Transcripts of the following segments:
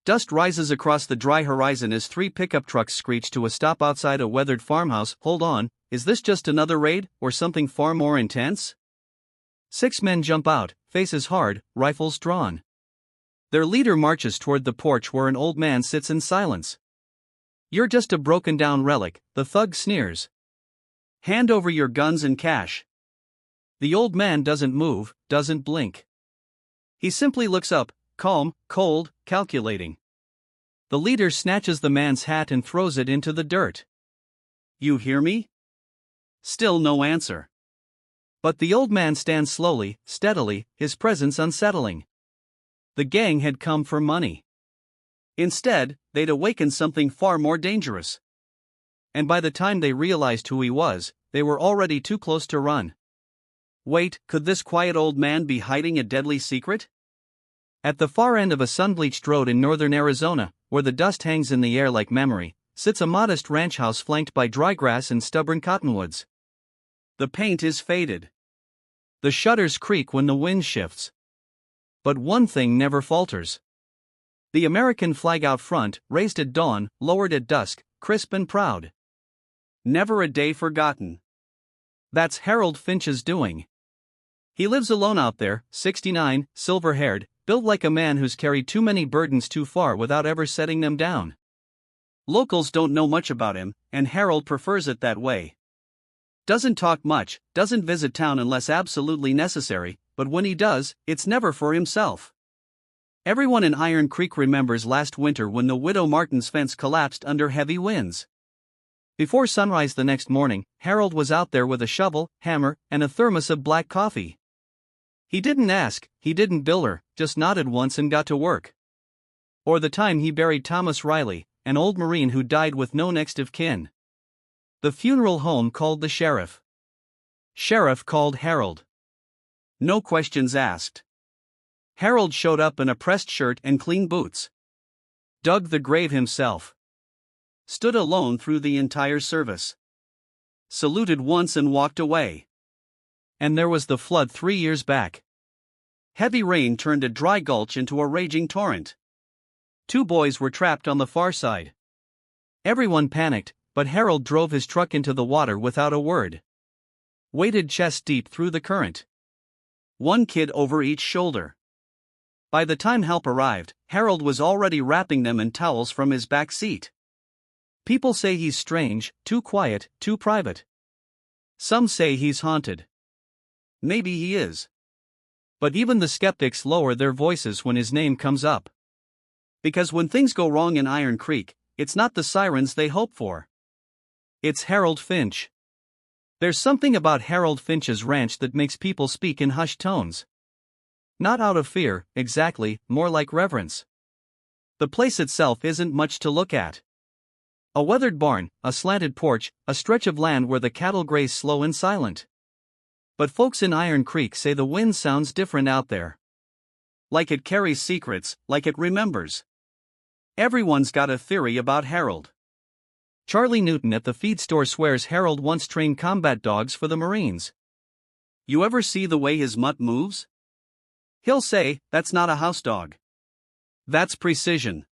Dust rises across the dry horizon as 3 pickup trucks screech to a stop outside a weathered farmhouse. Hold on, is this just another raid, or something far more intense? 6 men jump out, faces hard, rifles drawn. Their leader marches toward the porch where an old man sits in silence. "You're just a broken down relic," the thug sneers. "Hand over your guns and cash." The old man doesn't move, doesn't blink. He simply looks up, calm, cold, calculating. The leader snatches the man's hat and throws it into the dirt. "You hear me?" Still no answer. But the old man stands slowly, steadily, his presence unsettling. The gang had come for money. Instead, they'd awakened something far more dangerous. And by the time they realized who he was, they were already too close to run. Wait, could this quiet old man be hiding a deadly secret? At the far end of a sun-bleached road in northern Arizona, where the dust hangs in the air like memory, sits a modest ranch house flanked by dry grass and stubborn cottonwoods. The paint is faded. The shutters creak when the wind shifts. But one thing never falters. The American flag out front, raised at dawn, lowered at dusk, crisp and proud. Never a day forgotten. That's Harold Finch's doing. He lives alone out there, 69, silver-haired, built like a man who's carried too many burdens too far without ever setting them down. Locals don't know much about him, and Harold prefers it that way. Doesn't talk much, doesn't visit town unless absolutely necessary, but when he does, it's never for himself. Everyone in Iron Creek remembers last winter when the Widow Martin's fence collapsed under heavy winds. Before sunrise the next morning, Harold was out there with a shovel, hammer, and a thermos of black coffee. He didn't ask, he didn't bill her, just nodded once and got to work. Or the time he buried Thomas Riley, an old Marine who died with no next of kin. The funeral home called the sheriff. Sheriff called Harold. No questions asked. Harold showed up in a pressed shirt and clean boots. Dug the grave himself. Stood alone through the entire service. Saluted once and walked away. And there was the flood 3 years back. Heavy rain turned a dry gulch into a raging torrent. 2 boys were trapped on the far side. Everyone panicked, but Harold drove his truck into the water without a word. Waded chest deep through the current. 1 kid over each shoulder. By the time help arrived, Harold was already wrapping them in towels from his back seat. People say he's strange, too quiet, too private. Some say he's haunted. Maybe he is. But even the skeptics lower their voices when his name comes up. Because when things go wrong in Iron Creek, it's not the sirens they hope for. It's Harold Finch. There's something about Harold Finch's ranch that makes people speak in hushed tones. Not out of fear, exactly, more like reverence. The place itself isn't much to look at. A weathered barn, a slanted porch, a stretch of land where the cattle graze slow and silent. But folks in Iron Creek say the wind sounds different out there. Like it carries secrets, like it remembers. Everyone's got a theory about Harold. Charlie Newton at the feed store swears Harold once trained combat dogs for the Marines. You ever see the way his mutt moves? He'll say, "That's not a house dog. That's precision."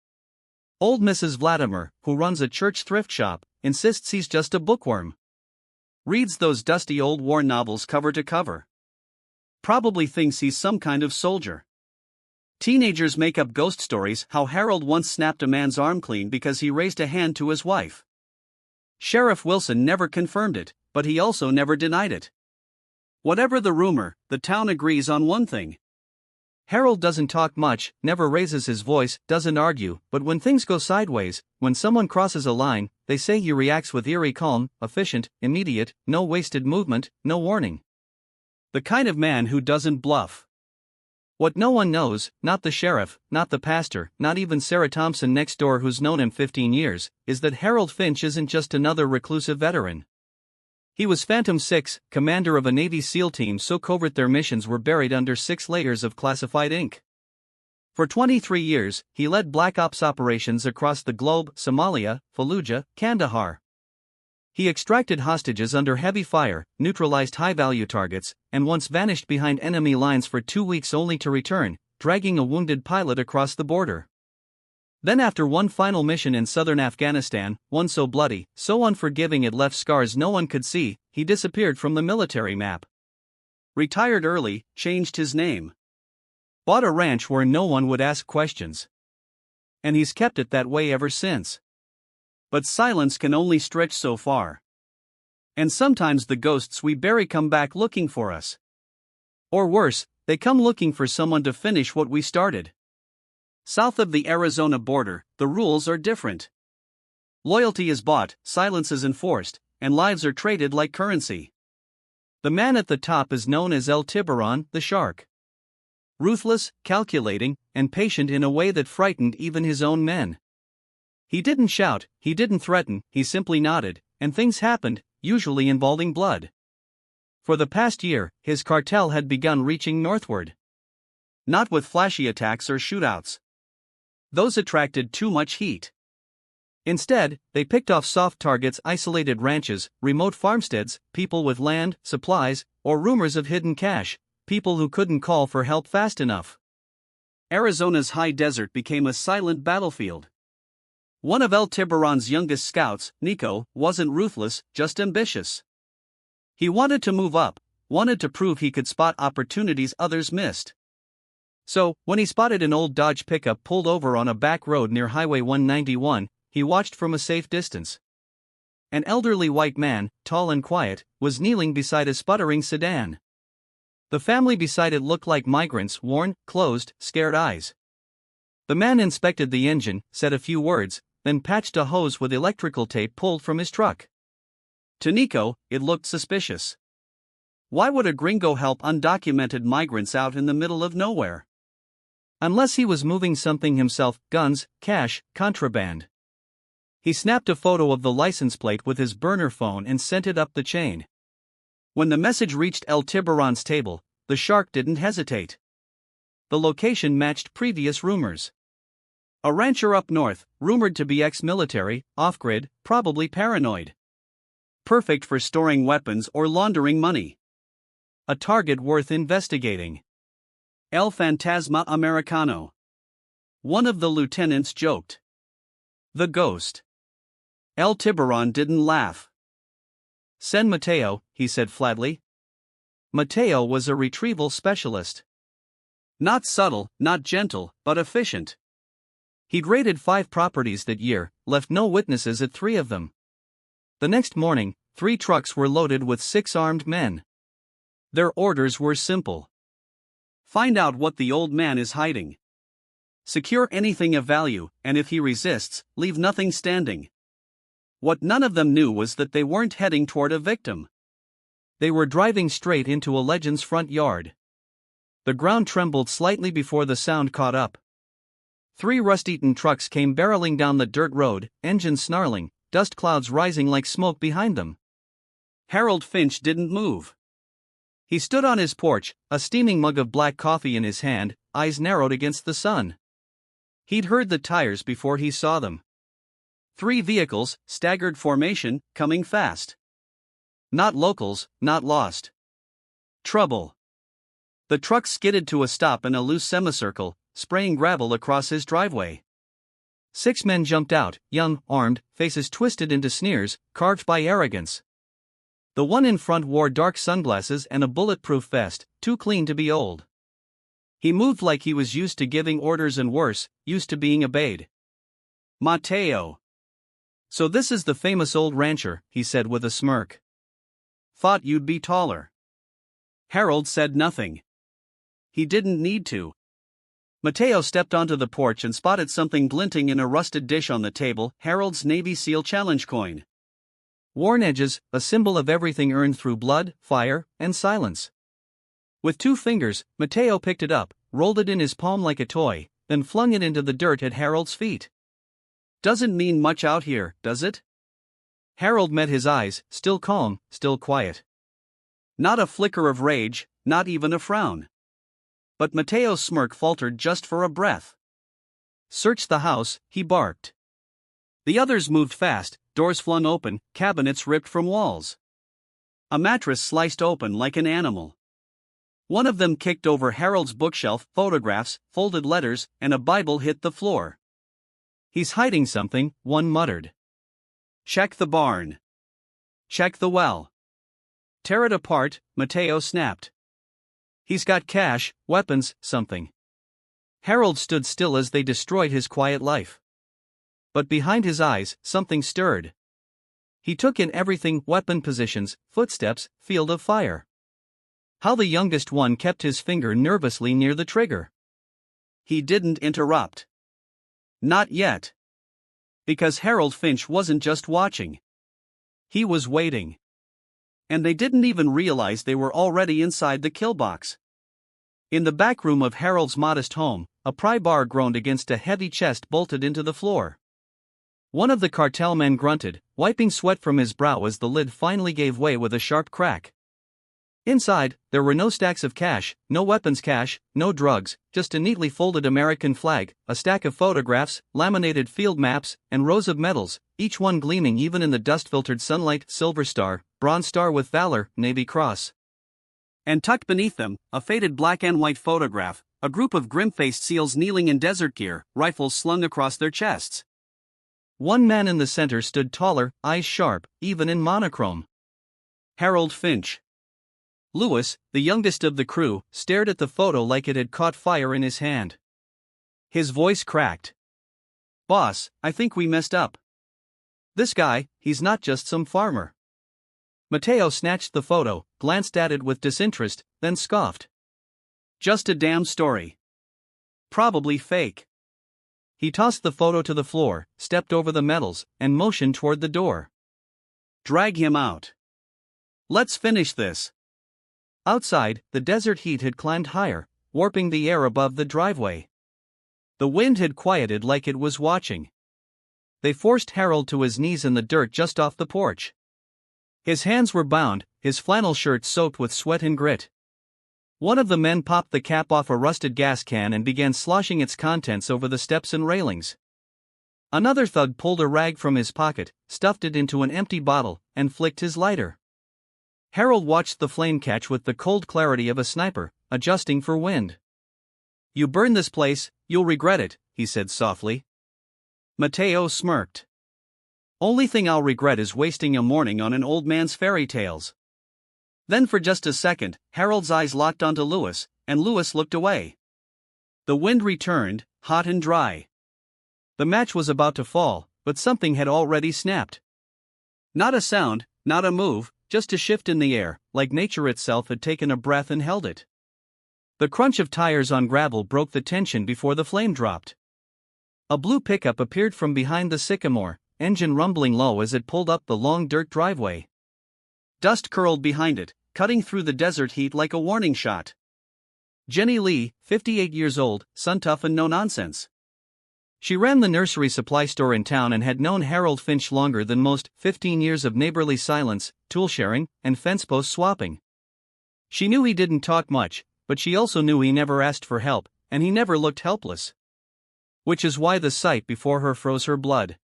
Old Mrs. Vladimir, who runs a church thrift shop, insists he's just a bookworm. Reads those dusty old war novels cover to cover. Probably thinks he's some kind of soldier. Teenagers make up ghost stories how Harold once snapped a man's arm clean because he raised a hand to his wife. Sheriff Wilson never confirmed it, but he also never denied it. Whatever the rumor, the town agrees on one thing. Harold doesn't talk much, never raises his voice, doesn't argue, but when things go sideways, when someone crosses a line, they say he reacts with eerie calm, efficient, immediate, no wasted movement, no warning. The kind of man who doesn't bluff. What no one knows, not the sheriff, not the pastor, not even Sarah Thompson next door who's known him 15 years, is that Harold Finch isn't just another reclusive veteran. He was Phantom 6, commander of a Navy SEAL team so covert their missions were buried under 6 layers of classified ink. For 23 years, he led Black Ops operations across the globe, Somalia, Fallujah, Kandahar. He extracted hostages under heavy fire, neutralized high-value targets, and once vanished behind enemy lines for 2 weeks only to return, dragging a wounded pilot across the border. Then after one final mission in southern Afghanistan, one so bloody, so unforgiving it left scars no one could see, he disappeared from the military map. Retired early, changed his name. Bought a ranch where no one would ask questions. And he's kept it that way ever since. But silence can only stretch so far. And sometimes the ghosts we bury come back looking for us. Or worse, they come looking for someone to finish what we started. South of the Arizona border, the rules are different. Loyalty is bought, silence is enforced, and lives are traded like currency. The man at the top is known as El Tiburon, the shark. Ruthless, calculating, and patient in a way that frightened even his own men. He didn't shout, he didn't threaten, he simply nodded, and things happened, usually involving blood. For the past year, his cartel had begun reaching northward. Not with flashy attacks or shootouts. Those attracted too much heat. Instead, they picked off soft targets, isolated ranches, remote farmsteads, people with land, supplies, or rumors of hidden cash, people who couldn't call for help fast enough. Arizona's high desert became a silent battlefield. One of El Tiburon's youngest scouts, Nico, wasn't ruthless, just ambitious. He wanted to move up, wanted to prove he could spot opportunities others missed. So, when he spotted an old Dodge pickup pulled over on a back road near Highway 191, he watched from a safe distance. An elderly white man, tall and quiet, was kneeling beside a sputtering sedan. The family beside it looked like migrants, worn, closed, scared eyes. The man inspected the engine, said a few words, then patched a hose with electrical tape pulled from his truck. To Nico, it looked suspicious. Why would a gringo help undocumented migrants out in the middle of nowhere? Unless he was moving something himself, guns, cash, contraband. He snapped a photo of the license plate with his burner phone and sent it up the chain. When the message reached El Tiburon's table, the shark didn't hesitate. The location matched previous rumors. A rancher up north, rumored to be ex-military, off-grid, probably paranoid. Perfect for storing weapons or laundering money. A target worth investigating. El Fantasma Americano. One of the lieutenants joked. The ghost. El Tiburon didn't laugh. Send Mateo, he said flatly. Mateo was a retrieval specialist. Not subtle, not gentle, but efficient. He'd raided 5 properties that year, left no witnesses at 3 of them. The next morning, 3 trucks were loaded with 6 armed men. Their orders were simple. Find out what the old man is hiding. Secure anything of value, and if he resists, leave nothing standing. What none of them knew was that they weren't heading toward a victim. They were driving straight into a legend's front yard. The ground trembled slightly before the sound caught up. 3 rust-eaten trucks came barreling down the dirt road, engines snarling, dust clouds rising like smoke behind them. Harold Finch didn't move. He stood on his porch, a steaming mug of black coffee in his hand, eyes narrowed against the sun. He'd heard the tires before he saw them. 3 vehicles, staggered formation, coming fast. Not locals, not lost. Trouble. The truck skidded to a stop in a loose semicircle, spraying gravel across his driveway. 6 men jumped out, young, armed, faces twisted into sneers, carved by arrogance. The one in front wore dark sunglasses and a bulletproof vest, too clean to be old. He moved like he was used to giving orders and worse, used to being obeyed. Mateo. So this is the famous old rancher, he said with a smirk. Thought you'd be taller. Harold said nothing. He didn't need to. Mateo stepped onto the porch and spotted something glinting in a rusted dish on the table, Harold's Navy SEAL challenge coin. Worn edges, a symbol of everything earned through blood, fire, and silence. With 2 fingers, Mateo picked it up, rolled it in his palm like a toy, then flung it into the dirt at Harold's feet. Doesn't mean much out here, does it? Harold met his eyes, still calm, still quiet. Not a flicker of rage, not even a frown. But Mateo's smirk faltered just for a breath. Search the house, he barked. The others moved fast, doors flung open, cabinets ripped from walls. A mattress sliced open like an animal. One of them kicked over Harold's bookshelf, photographs, folded letters, and a Bible hit the floor. He's hiding something, one muttered. Check the barn. Check the well. Tear it apart, Mateo snapped. He's got cash, weapons, something. Harold stood still as they destroyed his quiet life. But behind his eyes, something stirred. He took in everything: weapon positions, footsteps, field of fire. How the youngest one kept his finger nervously near the trigger. He didn't interrupt. Not yet. Because Harold Finch wasn't just watching. He was waiting. And they didn't even realize they were already inside the kill box. In the back room of Harold's modest home, a pry bar groaned against a heavy chest bolted into the floor. One of the cartel men grunted, wiping sweat from his brow as the lid finally gave way with a sharp crack. Inside, there were no stacks of cash, no weapons cache, no drugs, just a neatly folded American flag, a stack of photographs, laminated field maps, and rows of medals, each one gleaming even in the dust-filtered sunlight: Silver Star, Bronze Star with Valor, Navy Cross. And tucked beneath them, a faded black and white photograph, a group of grim-faced SEALs kneeling in desert gear, rifles slung across their chests. One man in the center stood taller, eyes sharp, even in monochrome. Harold Finch. Lewis, the youngest of the crew, stared at the photo like it had caught fire in his hand. His voice cracked. "Boss, I think we messed up. This guy, he's not just some farmer." Mateo snatched the photo, glanced at it with disinterest, then scoffed. "Just a damn story. Probably fake." He tossed the photo to the floor, stepped over the medals, and motioned toward the door. "Drag him out. Let's finish this." Outside, the desert heat had climbed higher, warping the air above the driveway. The wind had quieted like it was watching. They forced Harold to his knees in the dirt just off the porch. His hands were bound, his flannel shirt soaked with sweat and grit. One of the men popped the cap off a rusted gas can and began sloshing its contents over the steps and railings. Another thug pulled a rag from his pocket, stuffed it into an empty bottle, and flicked his lighter. Harold watched the flame catch with the cold clarity of a sniper, adjusting for wind. "You burn this place, you'll regret it," he said softly. Mateo smirked. "Only thing I'll regret is wasting a morning on an old man's fairy tales." Then for just a second, Harold's eyes locked onto Lewis, and Lewis looked away. The wind returned, hot and dry. The match was about to fall, but something had already snapped. Not a sound, not a move, just a shift in the air, like nature itself had taken a breath and held it. The crunch of tires on gravel broke the tension before the flame dropped. A blue pickup appeared from behind the sycamore, engine rumbling low as it pulled up the long dirt driveway. Dust curled behind it, cutting through the desert heat like a warning shot. Jenny Lee, 58 years old, sun-tough and no-nonsense. She ran the nursery supply store in town and had known Harold Finch longer than most: 15 years of neighborly silence, tool-sharing, and fence-post swapping. She knew he didn't talk much, but she also knew he never asked for help, and he never looked helpless. Which is why the sight before her froze her blood.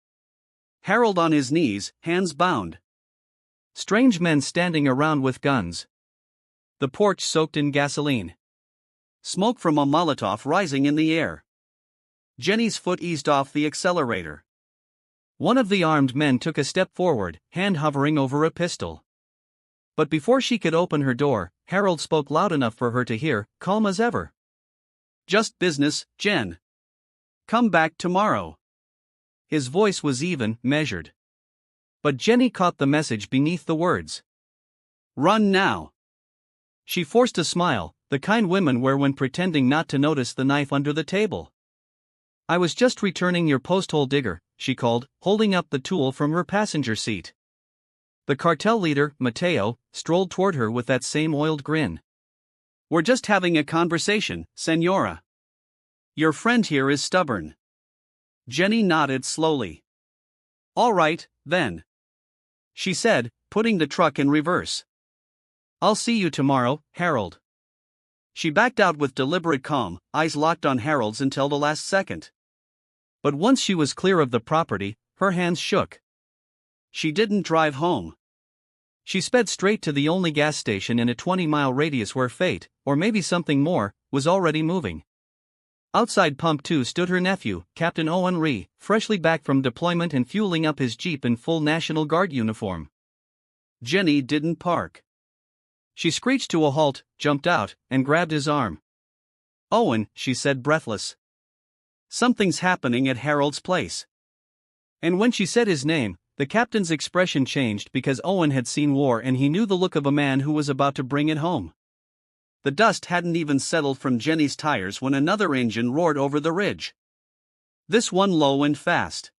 Harold on his knees, hands bound. Strange men standing around with guns. The porch soaked in gasoline. Smoke from a Molotov rising in the air. Jenny's foot eased off the accelerator. One of the armed men took a step forward, hand hovering over a pistol. But before she could open her door, Harold spoke loud enough for her to hear, calm as ever. "Just business, Jen. Come back tomorrow." His voice was even, measured. But Jenny caught the message beneath the words. "Run now." She forced a smile, the kind women wear when pretending not to notice the knife under the table. "I was just returning your posthole digger," she called, holding up the tool from her passenger seat. The cartel leader, Mateo, strolled toward her with that same oiled grin. "We're just having a conversation, Senora. Your friend here is stubborn." Jenny nodded slowly. "All right, then," she said, putting the truck in reverse. "I'll see you tomorrow, Harold." She backed out with deliberate calm, eyes locked on Harold's until the last second. But once she was clear of the property, her hands shook. She didn't drive home. She sped straight to the only gas station in a 20-mile radius where fate, or maybe something more, was already moving. Outside Pump 2 stood her nephew, Captain Owen Ree, freshly back from deployment and fueling up his Jeep in full National Guard uniform. Jenny didn't park. She screeched to a halt, jumped out, and grabbed his arm. "Owen," she said, breathless. "Something's happening at Harold's place." And when she said his name, the captain's expression changed because Owen had seen war and he knew the look of a man who was about to bring it home. The dust hadn't even settled from Jenny's tires when another engine roared over the ridge. This one low and fast.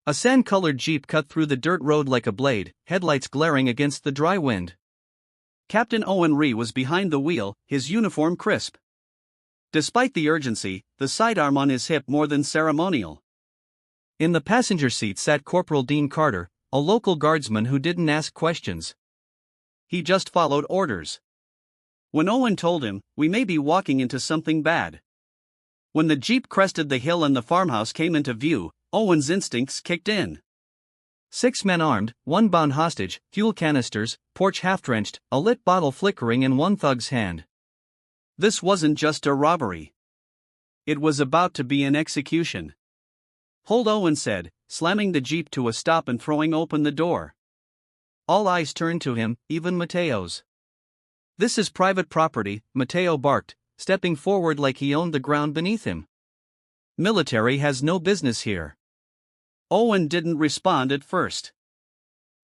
A sand-colored Jeep cut through the dirt road like a blade, headlights glaring against the dry wind. Captain Owen Ree was behind the wheel, his uniform crisp. Despite the urgency, the sidearm on his hip more than ceremonial. In the passenger seat sat Corporal Dean Carter, a local guardsman who didn't ask questions. He just followed orders. When Owen told him, "We may be walking into something bad." When the Jeep crested the hill and the farmhouse came into view, Owen's instincts kicked in. 6 men armed, 1 bound hostage, fuel canisters, porch half-drenched, a lit bottle flickering in one thug's hand. This wasn't just a robbery. It was about to be an execution. "Hold," Owen said, slamming the Jeep to a stop and throwing open the door. All eyes turned to him, even Mateo's. "This is private property," Mateo barked, stepping forward like he owned the ground beneath him. "Military has no business here." Owen didn't respond at first.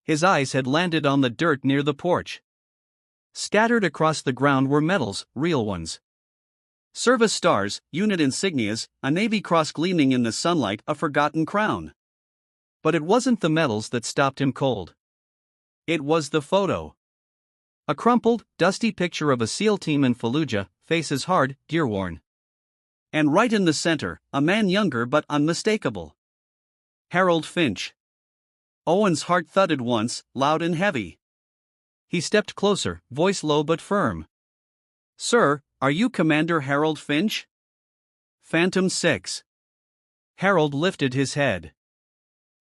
His eyes had landed on the dirt near the porch. Scattered across the ground were medals, real ones. Service stars, unit insignias, a Navy Cross gleaming in the sunlight, a forgotten crown. But it wasn't the medals that stopped him cold. It was the photo. A crumpled, dusty picture of a SEAL team in Fallujah, faces hard, gear-worn. And right in the center, a man younger but unmistakable. Harold Finch. Owen's heart thudded once, loud and heavy. He stepped closer, voice low but firm. "Sir, are you Commander Harold Finch?" "Phantom 6. Harold lifted his head.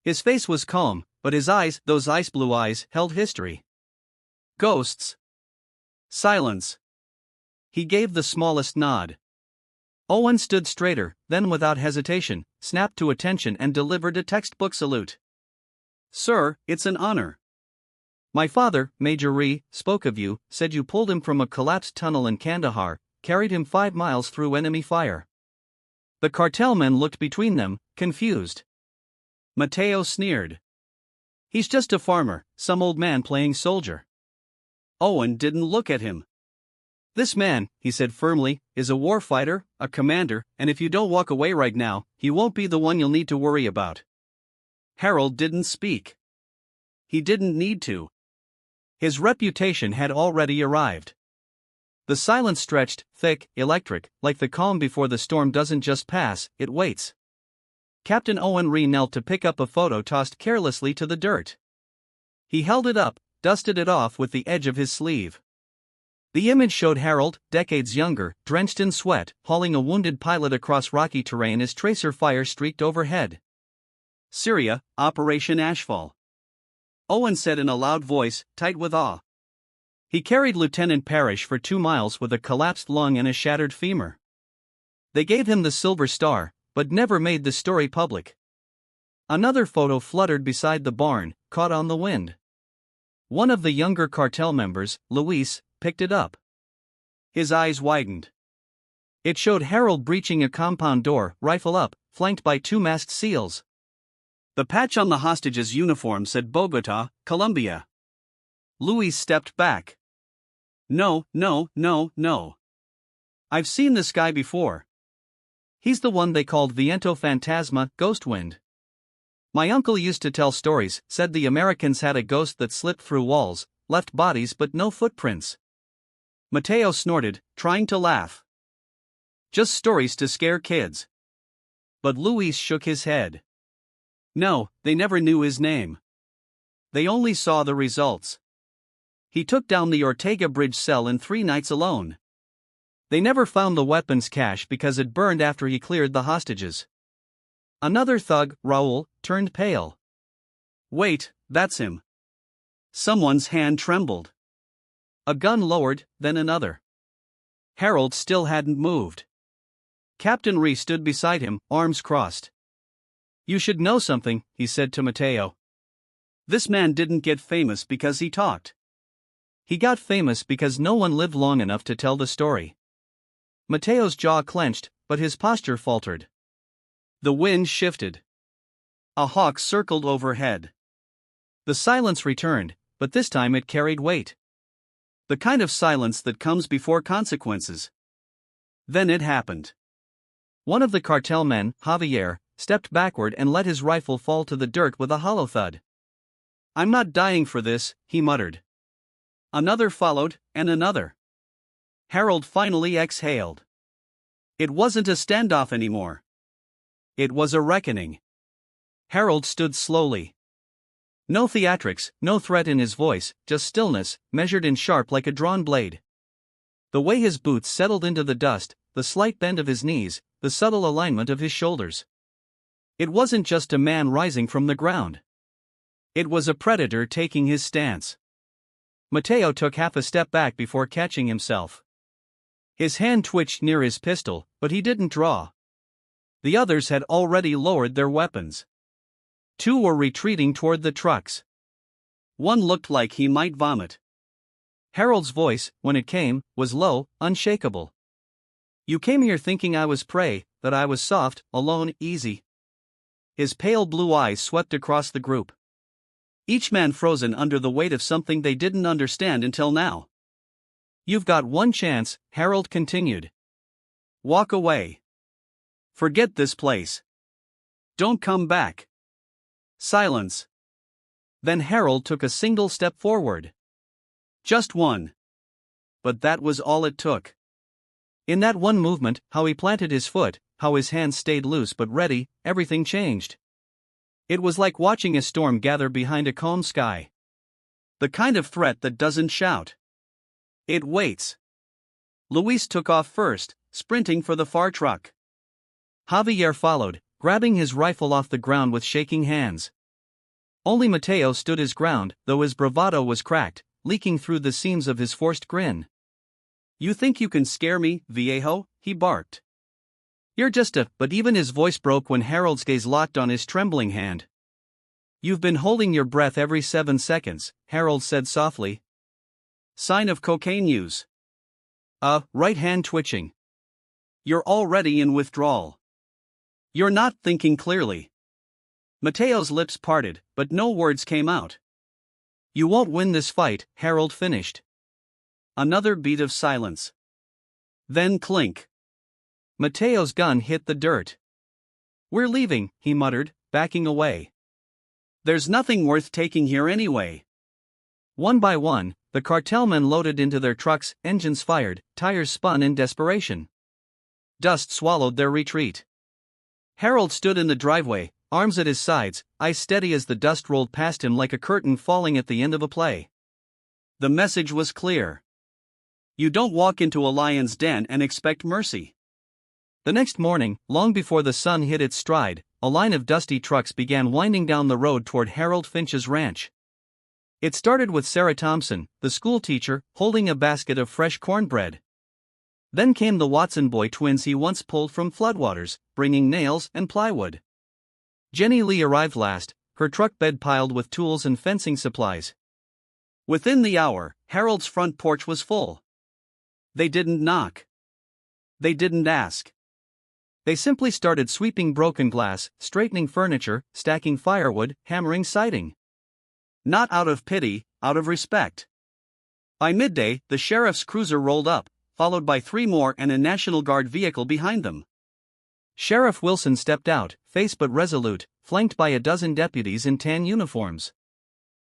His face was calm, but his eyes, those ice-blue eyes, held history. "Ghosts." Silence. He gave the smallest nod. Owen stood straighter, then without hesitation, snapped to attention and delivered a textbook salute. "Sir, it's an honor. My father, Major Ree, spoke of you, said you pulled him from a collapsed tunnel in Kandahar, carried him 5 miles through enemy fire." The cartel men looked between them, confused. Mateo sneered. "He's just a farmer, some old man playing soldier." Owen didn't look at him. "This man," he said firmly, "is a warfighter, a commander, and if you don't walk away right now, he won't be the one you'll need to worry about." Harold didn't speak. He didn't need to. His reputation had already arrived. The silence stretched, thick, electric, like the calm before the storm doesn't just pass, it waits. Captain Owen Ree knelt to pick up a photo tossed carelessly to the dirt. He held it up, dusted it off with the edge of his sleeve. The image showed Harold, decades younger, drenched in sweat, hauling a wounded pilot across rocky terrain as tracer fire streaked overhead. "Syria, Operation Ashfall," Owen said in a loud voice, tight with awe. He carried Lieutenant Parrish for 2 miles with a collapsed lung and a shattered femur. They gave him the Silver Star, but never made the story public. Another photo fluttered beside the barn, caught on the wind. One of the younger cartel members, Luis, picked it up. His eyes widened. It showed Harold breaching a compound door, rifle up, flanked by 2 masked SEALs. The patch on the hostage's uniform said Bogota, Colombia. Luis stepped back. No. I've seen this guy before. He's the one they called Viento Fantasma, Ghost Wind. My uncle used to tell stories, said the Americans had a ghost that slipped through walls, left bodies but no footprints. Mateo snorted, trying to laugh. Just stories to scare kids. But Luis shook his head. No, they never knew his name. They only saw the results. He took down the Ortega Bridge cell in 3 nights alone. They never found the weapons cache because it burned after he cleared the hostages. Another thug, Raul, turned pale. Wait, that's him. Someone's hand trembled. A gun lowered, then another. Harold still hadn't moved. Captain Reese stood beside him, arms crossed. "You should know something," he said to Mateo. "This man didn't get famous because he talked. He got famous because no one lived long enough to tell the story." Mateo's jaw clenched, but his posture faltered. The wind shifted. A hawk circled overhead. The silence returned, but this time it carried weight. The kind of silence that comes before consequences. Then it happened. One of the cartel men, Javier, stepped backward and let his rifle fall to the dirt with a hollow thud. "I'm not dying for this," he muttered. Another followed, and another. Harold finally exhaled. It wasn't a standoff anymore. It was a reckoning. Harold stood slowly. No theatrics, no threat in his voice, just stillness, measured and sharp like a drawn blade. The way his boots settled into the dust, the slight bend of his knees, the subtle alignment of his shoulders. It wasn't just a man rising from the ground. It was a predator taking his stance. Mateo took half a step back before catching himself. His hand twitched near his pistol, but he didn't draw. The others had already lowered their weapons. Two were retreating toward the trucks. One looked like he might vomit. Harold's voice, when it came, was low, unshakable. "You came here thinking I was prey, that I was soft, alone, easy." His pale blue eyes swept across the group. Each man frozen under the weight of something they didn't understand until now. "You've got one chance," Harold continued. "Walk away. Forget this place. Don't come back." Silence. Then Harold took a single step forward. Just one. But that was all it took. In that one movement, how he planted his foot, how his hands stayed loose but ready, everything changed. It was like watching a storm gather behind a calm sky. The kind of threat that doesn't shout. It waits. Luis took off first, sprinting for the far truck. Javier followed, grabbing his rifle off the ground with shaking hands. Only Mateo stood his ground, though his bravado was cracked, leaking through the seams of his forced grin. "You think you can scare me, viejo?" he barked. "You're just a..." But even his voice broke when Harold's gaze locked on his trembling hand. "You've been holding your breath every 7 seconds, Harold said softly. "Sign of cocaine use." Right hand twitching. "You're already in withdrawal. You're not thinking clearly." Mateo's lips parted, but no words came out. "You won't win this fight," Harold finished. Another beat of silence. Then clink. Mateo's gun hit the dirt. "We're leaving," he muttered, backing away. "There's nothing worth taking here anyway." One by one, the cartel men loaded into their trucks, engines fired, tires spun in desperation. Dust swallowed their retreat. Harold stood in the driveway, arms at his sides, eyes steady as the dust rolled past him like a curtain falling at the end of a play. The message was clear. You don't walk into a lion's den and expect mercy. The next morning, long before the sun hit its stride, a line of dusty trucks began winding down the road toward Harold Finch's ranch. It started with Sarah Thompson, the schoolteacher, holding a basket of fresh cornbread. Then came the Watson boy twins he once pulled from floodwaters, bringing nails and plywood. Jenny Lee arrived last, her truck bed piled with tools and fencing supplies. Within the hour, Harold's front porch was full. They didn't knock. They didn't ask. They simply started sweeping broken glass, straightening furniture, stacking firewood, hammering siding. Not out of pity, out of respect. By midday, the sheriff's cruiser rolled up, followed by 3 more and a National Guard vehicle behind them. Sheriff Wilson stepped out, face but resolute, flanked by a dozen deputies in tan uniforms.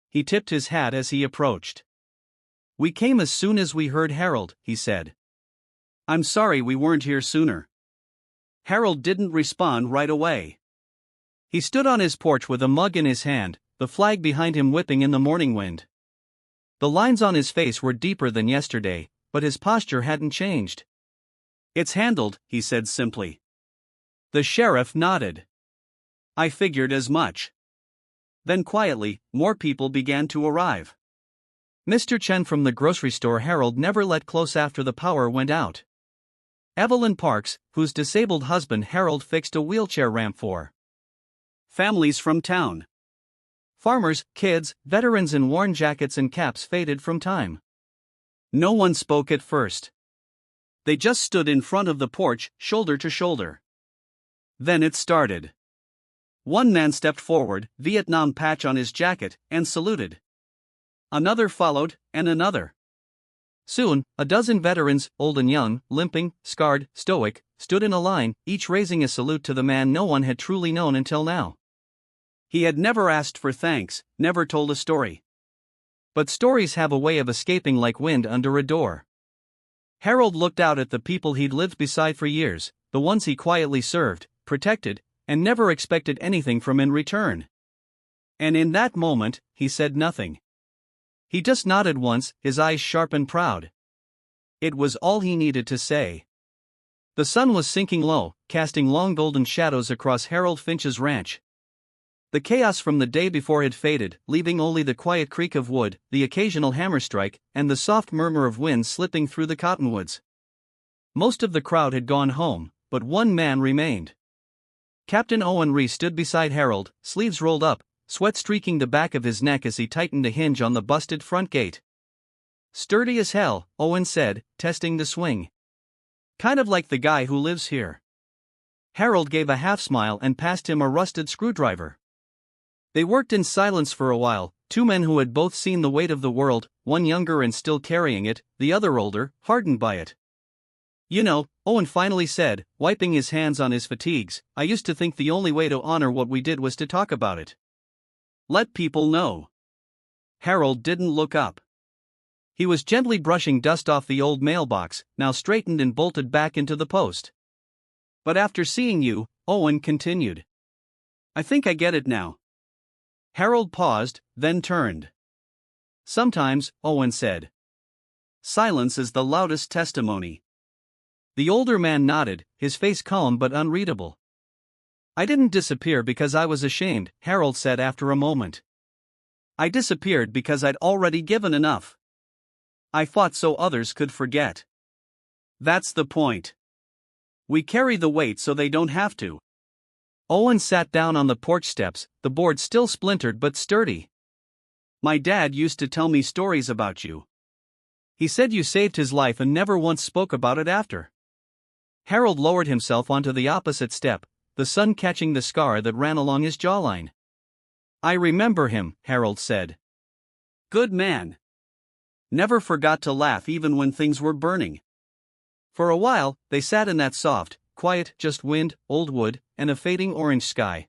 He tipped his hat as he approached. "We came as soon as we heard Harold," he said. "I'm sorry we weren't here sooner." Harold didn't respond right away. He stood on his porch with a mug in his hand, the flag behind him whipping in the morning wind. The lines on his face were deeper than yesterday, but his posture hadn't changed. "It's handled," he said simply. The sheriff nodded. "I figured as much." Then quietly, more people began to arrive. Mr. Chen from the grocery store Harold never let close after the power went out. Evelyn Parks, whose disabled husband Harold fixed a wheelchair ramp for. Families from town. Farmers, kids, veterans in worn jackets and caps faded from time. No one spoke at first. They just stood in front of the porch, shoulder to shoulder. Then it started. One man stepped forward, Vietnam patch on his jacket, and saluted. Another followed, and another. Soon, a dozen veterans, old and young, limping, scarred, stoic, stood in a line, each raising a salute to the man no one had truly known until now. He had never asked for thanks, never told a story. But stories have a way of escaping like wind under a door. Harold looked out at the people he'd lived beside for years, the ones he quietly served, protected, and never expected anything from in return. And in that moment, he said nothing. He just nodded once, his eyes sharp and proud. It was all he needed to say. The sun was sinking low, casting long golden shadows across Harold Finch's ranch. The chaos from the day before had faded, leaving only the quiet creak of wood, the occasional hammer strike, and the soft murmur of wind slipping through the cottonwoods. Most of the crowd had gone home, but one man remained. Captain Owen Reese stood beside Harold, sleeves rolled up, sweat streaking the back of his neck as he tightened a hinge on the busted front gate. "Sturdy as hell," Owen said, testing the swing. "Kind of like the guy who lives here." Harold gave a half-smile and passed him a rusted screwdriver. They worked in silence for a while, two men who had both seen the weight of the world, one younger and still carrying it, the other older, hardened by it. "You know," Owen finally said, wiping his hands on his fatigues, "I used to think the only way to honor what we did was to talk about it. Let people know." Harold didn't look up. He was gently brushing dust off the old mailbox, now straightened and bolted back into the post. "But after seeing you," Owen continued, "I think I get it now." Harold paused, then turned. "Sometimes," Owen said, "silence is the loudest testimony." The older man nodded, his face calm but unreadable. "I didn't disappear because I was ashamed," Harold said after a moment. "I disappeared because I'd already given enough. I fought so others could forget. That's the point. We carry the weight so they don't have to." Owen sat down on the porch steps, the board still splintered but sturdy. "My dad used to tell me stories about you. He said you saved his life and never once spoke about it after." Harold lowered himself onto the opposite step, the sun catching the scar that ran along his jawline. "I remember him," Harold said. "Good man. Never forgot to laugh even when things were burning." For a while, they sat in that soft, quiet, just wind, old wood, and a fading orange sky.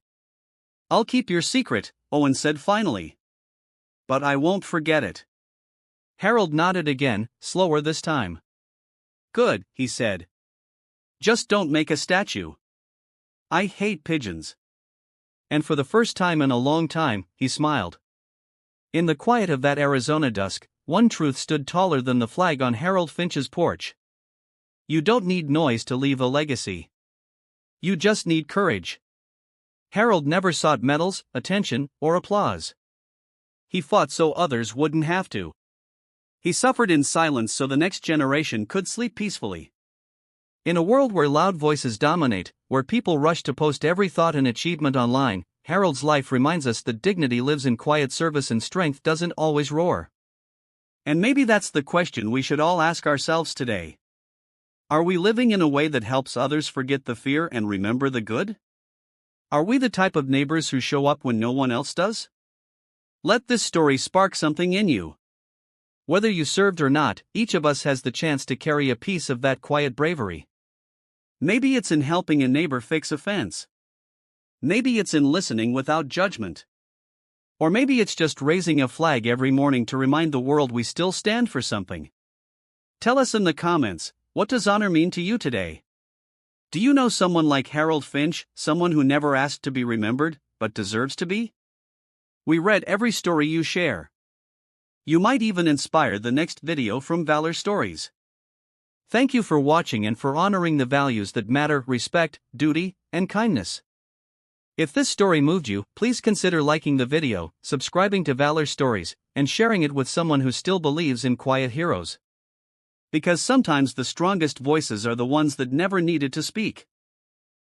"I'll keep your secret," Owen said finally. "But I won't forget it." Harold nodded again, slower this time. "Good," he said. "Just don't make a statue. I hate pigeons." And for the first time in a long time, he smiled. In the quiet of that Arizona dusk, one truth stood taller than the flag on Harold Finch's porch. You don't need noise to leave a legacy. You just need courage. Harold never sought medals, attention, or applause. He fought so others wouldn't have to. He suffered in silence so the next generation could sleep peacefully. In a world where loud voices dominate, where people rush to post every thought and achievement online, Harold's life reminds us that dignity lives in quiet service and strength doesn't always roar. And maybe that's the question we should all ask ourselves today. Are we living in a way that helps others forget the fear and remember the good? Are we the type of neighbors who show up when no one else does? Let this story spark something in you. Whether you served or not, each of us has the chance to carry a piece of that quiet bravery. Maybe it's in helping a neighbor fix a fence. Maybe it's in listening without judgment. Or maybe it's just raising a flag every morning to remind the world we still stand for something. Tell us in the comments, what does honor mean to you today? Do you know someone like Harold Finch, someone who never asked to be remembered, but deserves to be? We read every story you share. You might even inspire the next video from Valor Stories. Thank you for watching and for honoring the values that matter: respect, duty, and kindness. If this story moved you, please consider liking the video, subscribing to Valor Stories, and sharing it with someone who still believes in quiet heroes. Because sometimes the strongest voices are the ones that never needed to speak.